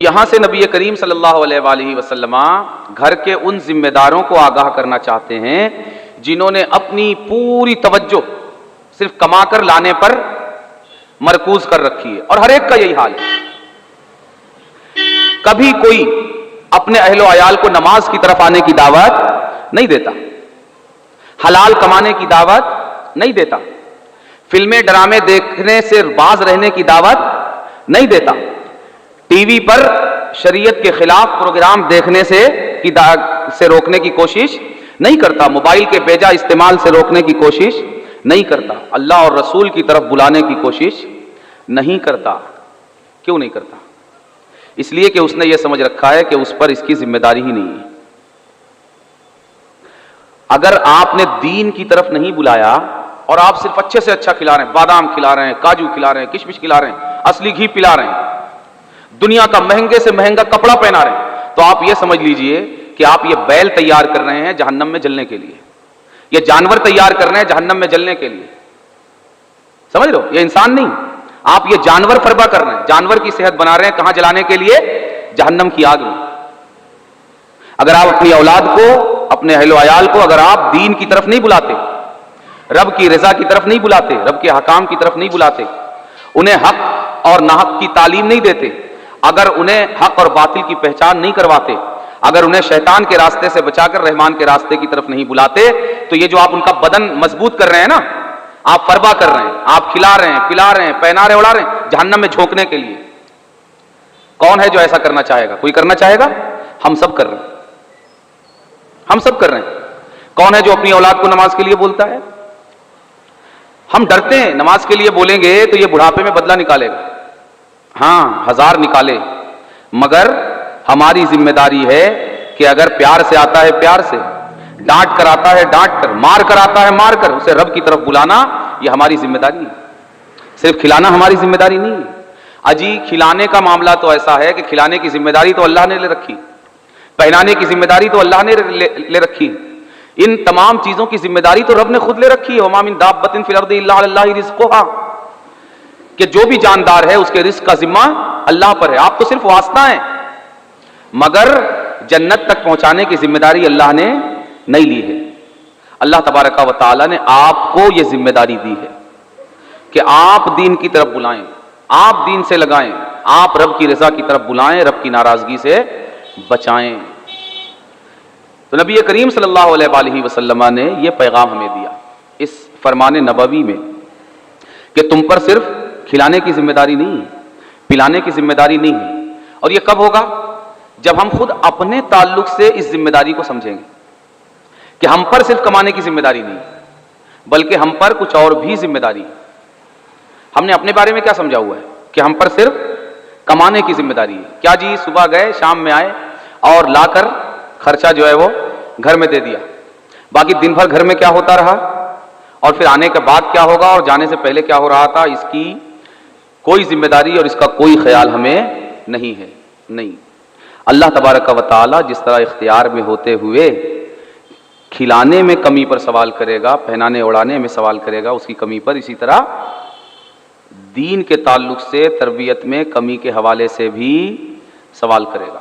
یہاں سے نبی کریم صلی اللہ علیہ وآلہ وسلم گھر کے ان ذمہ داروں کو آگاہ کرنا چاہتے ہیں جنہوں نے اپنی پوری توجہ صرف کما کر لانے پر مرکوز کر رکھی ہے، اور ہر ایک کا یہی حال ہے۔ کبھی کوئی اپنے اہل و عیال کو نماز کی طرف آنے کی دعوت نہیں دیتا، حلال کمانے کی دعوت نہیں دیتا، فلمیں ڈرامے دیکھنے سے باز رہنے کی دعوت نہیں دیتا، ٹی وی پر شریعت کے خلاف پروگرام دیکھنے سے روکنے کی کوشش نہیں کرتا، موبائل کے بیجا استعمال سے روکنے کی کوشش نہیں کرتا، اللہ اور رسول کی طرف بلانے کی کوشش نہیں کرتا۔ کیوں نہیں کرتا؟ اس لیے کہ اس نے یہ سمجھ رکھا ہے کہ اس پر اس کی ذمہ داری ہی نہیں ہے۔ اگر آپ نے دین کی طرف نہیں بلایا اور آپ صرف اچھے سے اچھا کھلا رہے ہیں، بادام کھلا رہے ہیں، کاجو کھلا رہے ہیں، کشمش کھلا رہے ہیں، اصلی گھی پلا رہے ہیں، دنیا کا مہنگے سے مہنگا کپڑا پہنا رہے ہیں، تو آپ یہ سمجھ لیجئے کہ آپ یہ بیل تیار کر رہے ہیں جہنم میں جلنے کے لیے، یہ جانور تیار کر رہے ہیں جہنم میں جلنے کے لیے۔ سمجھ رہے ہو؟ یہ انسان نہیں، آپ یہ جانور فربا کر رہے ہیں، جانور کی صحت بنا رہے ہیں، کہاں جلانے کے لیے؟ جہنم کی آگ میں۔ اگر آپ اپنی اولاد کو، اپنے اہل و عیال کو اگر آپ دین کی طرف نہیں بلاتے، رب کی رضا کی طرف نہیں بلاتے، رب کے حکام کی طرف نہیں بلاتے، انہیں حق اور ناحق کی تعلیم نہیں دیتے، اگر انہیں حق اور باطل کی پہچان نہیں کرواتے، اگر انہیں شیطان کے راستے سے بچا کر رحمان کے راستے کی طرف نہیں بلاتے، تو یہ جو آپ ان کا بدن مضبوط کر رہے ہیں نا، آپ فربا کر رہے ہیں، آپ کھلا رہے ہیں، پلا رہے ہیں، پہنا رہے، اڑا رہے ہیں جہنم میں جھونکنے کے لیے۔ کون ہے جو ایسا کرنا چاہے گا؟ کوئی کرنا چاہے گا؟ ہم سب کر رہے ہیں، ہم سب کر رہے ہیں۔ کون ہے جو اپنی اولاد کو نماز کے لیے بولتا ہے؟ ہم ڈرتے ہیں نماز کے لیے بولیں گے تو یہ بڑھاپے میں بدلہ نکالے گا، ہاں 1000 نکالے، مگر ہماری ذمہ داری ہے کہ اگر پیار سے آتا ہے پیار سے، ڈانٹ کر آتا ہے ڈانٹ کر، مار کر آتا ہے مار کر، اسے رب کی طرف بلانا یہ ہماری ذمہ داری ہے، صرف کھلانا ہماری ذمہ داری نہیں ہے۔ اجی کھلانے کا معاملہ تو ایسا ہے کہ کھلانے کی ذمہ داری تو اللہ نے لے رکھی، پہنانے کی ذمہ داری تو اللہ نے لے رکھی، ان تمام چیزوں کی ذمہ داری تو رب نے خود لے رکھی ہے۔ وَمَا مِن دَابَّةٍ فِي الْأَرْضِ إِلَّا عَلَى اللَّهِ رِزْقُهَا، کہ جو بھی جاندار ہے اس کے رزق کا ذمہ اللہ پر ہے، آپ تو صرف واسطہ ہیں، مگر جنت تک پہنچانے کی ذمہ داری اللہ نے نہیں لی ہے۔ اللہ تبارک و تعالی نے آپ کو یہ ذمہ داری دی ہے کہ آپ دین کی طرف بلائیں، آپ دین سے لگائیں، آپ رب کی رضا کی طرف بلائیں، رب کی ناراضگی سے بچائیں۔ تو نبی کریم صلی اللہ علیہ وآلہ وسلم نے یہ پیغام ہمیں دیا اس فرمان نبوی میں کہ تم پر صرف کھلانے کی ذمہ داری نہیں ہے، پلانے کی ذمہ داری نہیں ہے، اور یہ کب ہوگا؟ جب ہم خود اپنے تعلق سے اس ذمہ داری کو سمجھیں گے کہ ہم پر صرف کمانے کی ذمہ داری نہیں بلکہ ہم پر کچھ اور بھی ذمہ داری ہے۔ ہم نے اپنے بارے میں کیا سمجھا ہوا ہے کہ ہم پر صرف کمانے کی ذمہ داری ہے، کیا جی صبح گئے شام میں آئے اور لا کر خرچہ جو ہے وہ گھر میں دے دیا، باقی دن بھر گھر میں کیا ہوتا رہا اور پھر آنے کے بعد کیا ہوگا اور جانے سے پہلے کیا ہو رہا تھا، اس کی کوئی ذمہ داری اور اس کا کوئی خیال ہمیں نہیں ہے۔ نہیں، اللہ تبارک و تعالی جس طرح اختیار میں ہوتے ہوئے کھلانے میں کمی پر سوال کرے گا، پہنانے اڑانے میں سوال کرے گا اس کی کمی پر، اسی طرح دین کے تعلق سے تربیت میں کمی کے حوالے سے بھی سوال کرے گا۔